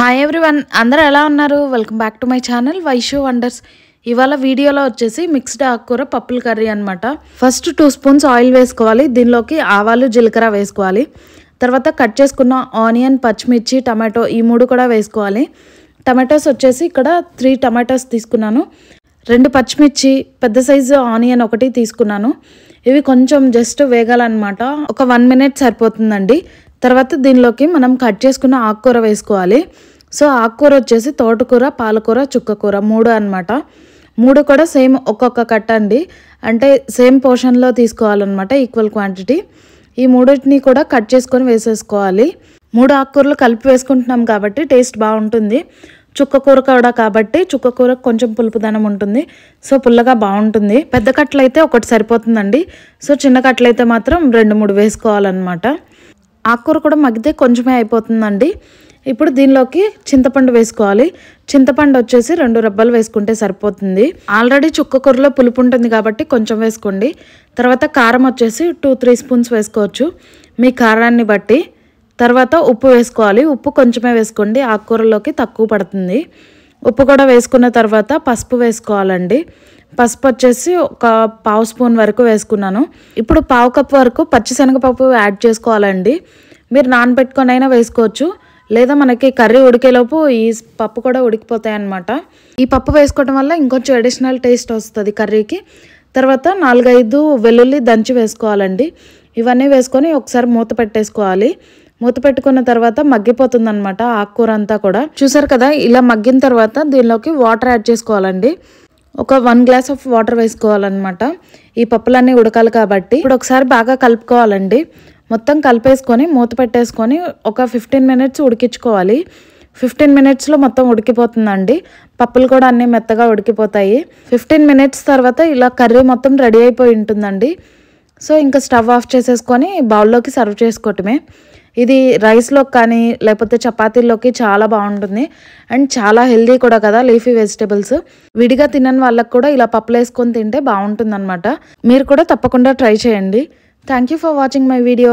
Hi everyone, అందరూ ఎలా ఉన్నారు? Welcome back to my channel Vaishu wonders. ఇవాళ వీడియోలో వచ్చేసి మిక్స్డ్ ఆకుకూర పప్పుల కర్రీ అనమాట. ఫస్ట్ 2 స్పూన్స్ ఆయిల్ వేసుకోవాలి. దీనిలోకి ఆవాలు జీలకర్ర వేసుకోవాలి. తర్వాత కట్ చేసుకున్న ఆనియన్, పచ్చిమిర్చి, టమాటో ఈ 3 కూడా వేసుకోవాలి. టమాటోస్ వచ్చేసి ఇక్కడ 3 టమాటోస్ తీసుకున్నాను. 2 పచ్చిమిర్చి, పెద్ద సైజు ఆనియన్ ఒకటి తీసుకున్నాను. ఇవి కొంచెం జస్ట్ వేగాలన్నమాట. ఒక 1 మినిట్ సరిపోతుందండి. తర్వాత దీనిలోకి మనం కట్ చేసుకున్న ఆకుకూర వేసుకోవాలి. సో ఆకుకూర వచ్చేసి తోటకూర, పాలకూర, చుక్కకూర 3 అనమాట. 3 కూడా సేమ్ ఒక్కొక్క కట్ట అండి. అంటే సేమ్ పోర్షన్లో తీసుకోవాలన్నమాట, ఈక్వల్ క్వాంటిటీ. ఈ 3ని కూడా కట్ చేసుకొని వేసేసుకోవాలి. 3 ఆకుకూరలు కలిపి వేసుకుంటున్నాం కాబట్టి టేస్ట్ బాగుంటుంది. చుక్కకూర కూడా కాబట్టి చుక్కకూర కొంచెం పులుపుదనం ఉంటుంది. సో పుల్లగా బాగుంటుంది. పెద్ద కట్టలు అయితే ఒకటి సరిపోతుందండి. సో చిన్న కట్టలు అయితే మాత్రం 2-3 వేసుకోవాలన్నమాట. ఆకుకూర కూడా మగ్గితే కొంచెమే అయిపోతుందండి. ఇప్పుడు దీనిలోకి చింతపండు వేసుకోవాలి. చింతపండు వచ్చేసి 2 రెబ్బలు వేసుకుంటే సరిపోతుంది. ఆల్రెడీ చుక్కకూరలో పులుపు ఉంటుంది కాబట్టి కొంచెం వేసుకోండి. తర్వాత కారం వచ్చేసి 2-3 స్పూన్స్ వేసుకోవచ్చు మీ కారాన్ని బట్టి. తర్వాత ఉప్పు వేసుకోవాలి. ఉప్పు కొంచెమే వేసుకోండి, ఆకుకూరలోకి తక్కువ పడుతుంది. ఉప్పు కూడా వేసుకున్న తర్వాత పసుపు వేసుకోవాలండి. పసుపు వచ్చేసి ఒక 1/2 స్పూన్ వరకు వేసుకున్నాను. ఇప్పుడు 1/2 కప్ వరకు పచ్చిశనగపప్పు యాడ్ చేసుకోవాలండి. మీరు నానబెట్టుకొని అయినా వేసుకోవచ్చు, లేదా మనకి కర్రీ ఉడికేలోపు ఈ పప్పు కూడా ఉడికిపోతాయి అన్నమాట. ఈ పప్పు వేసుకోవడం వల్ల ఇంకొంచెం అడిషనల్ టేస్ట్ వస్తుంది కర్రీకి. తర్వాత 4-5 వెల్లుల్లి దంచి వేసుకోవాలండి. ఇవన్నీ వేసుకొని ఒకసారి మూత పెట్టేసుకోవాలి. మూత పెట్టుకున్న తర్వాత మగ్గిపోతుంది అనమాట ఆకుకూర అంతా కూడా. చూసారు కదా, ఇలా మగ్గిన తర్వాత దీనిలోకి వాటర్ యాడ్ చేసుకోవాలండి. ఒక 1 గ్లాస్ ఆఫ్ వాటర్ వేసుకోవాలన్నమాట. ఈ పప్పులన్నీ ఉడకాలి కాబట్టి. ఇప్పుడు ఒకసారి బాగా కలుపుకోవాలండి. మొత్తం కలిపేసుకొని మూత పెట్టేసుకొని ఒక 15 మినిట్స్ ఉడికించుకోవాలి. 15 మినిట్స్లో మొత్తం ఉడికిపోతుందండి. పప్పులు కూడా అన్నీ మెత్తగా ఉడికిపోతాయి. 15 మినిట్స్ తర్వాత ఇలా కర్రీ మొత్తం రెడీ అయిపోయి ఉంటుందండి. సో ఇంకా స్టవ్ ఆఫ్ చేసేసుకొని బౌల్లోకి సర్వ్ చేసుకోవటమే. ఇది రైస్లోకి కానీ లేకపోతే చపాతీల్లోకి చాలా బాగుంటుంది. అండ్ చాలా హెల్దీ కూడా కదా లీఫీ వెజిటేబుల్స్. విడిగా తినని వాళ్ళకి కూడా ఇలా పప్పులు వేసుకొని తింటే బాగుంటుంది అనమాట. మీరు కూడా తప్పకుండా ట్రై చేయండి. Thank you for watching my video.